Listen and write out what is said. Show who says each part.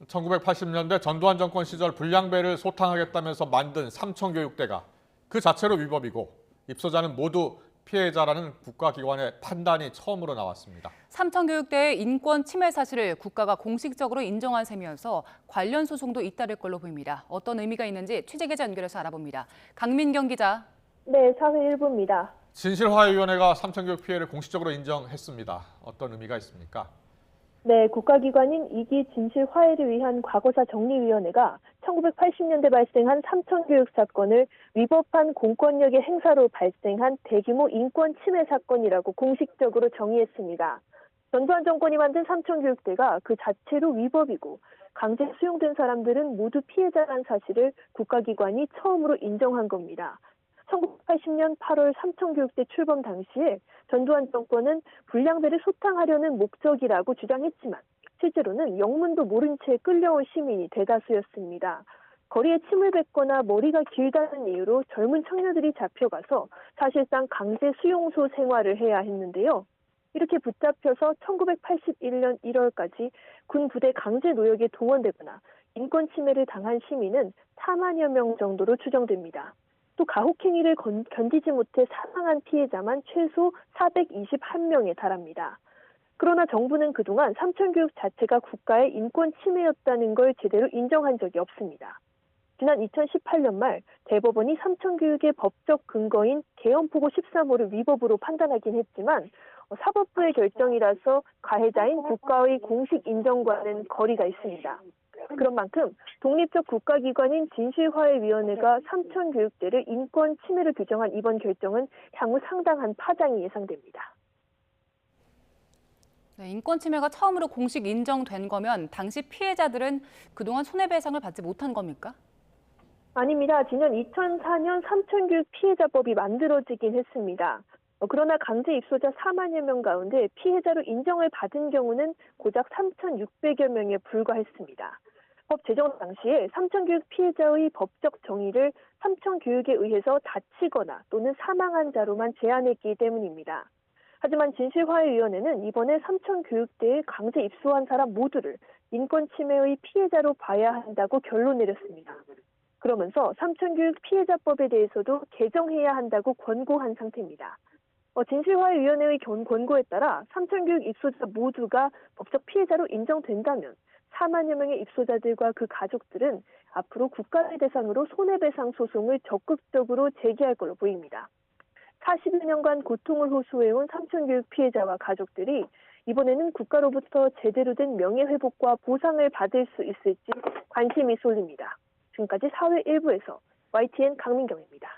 Speaker 1: 1980년대 전두환 정권 시절 불량배를 소탕하겠다면서 만든 삼청교육대가 그 자체로 위법이고 입소자는 모두 피해자라는 국가기관의 판단이 처음으로 나왔습니다.
Speaker 2: 삼청교육대의 인권 침해 사실을 국가가 공식적으로 인정한 셈이어서 관련 소송도 잇따를 걸로 보입니다. 어떤 의미가 있는지 취재기자 연결해서 알아봅니다. 강민경 기자.
Speaker 3: 네, 사회 일부입니다.
Speaker 1: 진실화해위원회가 삼청교육 피해를 공식적으로 인정했습니다. 어떤 의미가 있습니까?
Speaker 3: 네, 국가기관인 2기 진실화해를 위한 과거사 정리위원회가 1980년대 발생한 삼청교육 사건을 위법한 공권력의 행사로 발생한 대규모 인권 침해 사건이라고 공식적으로 정의했습니다. 전두환 정권이 만든 삼청교육대가 그 자체로 위법이고 강제 수용된 사람들은 모두 피해자란 사실을 국가기관이 처음으로 인정한 겁니다. 1980년 8월 삼청교육대 출범 당시에 전두환 정권은 불량배를 소탕하려는 목적이라고 주장했지만 실제로는 영문도 모른 채 끌려온 시민이 대다수였습니다. 거리에 침을 뱉거나 머리가 길다는 이유로 젊은 청년들이 잡혀가서 사실상 강제 수용소 생활을 해야 했는데요. 이렇게 붙잡혀서 1981년 1월까지 군 부대 강제 노역에 동원되거나 인권 침해를 당한 시민은 4만여 명 정도로 추정됩니다. 또 가혹행위를 견디지 못해 사망한 피해자만 최소 421명에 달합니다. 그러나 정부는 그동안 삼청교육 자체가 국가의 인권 침해였다는 걸 제대로 인정한 적이 없습니다. 지난 2018년 말 대법원이 삼청교육의 법적 근거인 개헌포고 13호를 위법으로 판단하긴 했지만 사법부의 결정이라서 가해자인 국가의 공식 인정과는 거리가 있습니다. 그런 만큼 독립적 국가기관인 진실화해위원회가 삼청교육대를 인권 침해로 규정한 이번 결정은 향후 상당한 파장이 예상됩니다.
Speaker 2: 네, 인권 침해가 처음으로 공식 인정된 거면 당시 피해자들은 그동안 손해배상을 받지 못한 겁니까?
Speaker 3: 아닙니다. 지난 2004년 삼청교육 피해자법이 만들어지긴 했습니다. 그러나 강제 입소자 4만여 명 가운데 피해자로 인정을 받은 경우는 고작 3,600여 명에 불과했습니다. 법 제정 당시에 삼청교육 피해자의 법적 정의를 삼청교육에 의해서 다치거나 또는 사망한 자로만 제한했기 때문입니다. 하지만 진실화해위원회는 이번에 삼청교육대에 강제 입소한 사람 모두를 인권 침해의 피해자로 봐야 한다고 결론 내렸습니다. 그러면서 삼청교육 피해자법에 대해서도 개정해야 한다고 권고한 상태입니다. 진실화해위원회의 권고에 따라 삼청교육 입소자 모두가 법적 피해자로 인정된다면 4만여 명의 입소자들과 그 가족들은 앞으로 국가를 대상으로 손해배상 소송을 적극적으로 제기할 걸로 보입니다. 40여 년간 고통을 호소해온 삼청교육 피해자와 가족들이 이번에는 국가로부터 제대로 된 명예회복과 보상을 받을 수 있을지 관심이 쏠립니다. 지금까지 사회 일부에서 YTN 강민경입니다.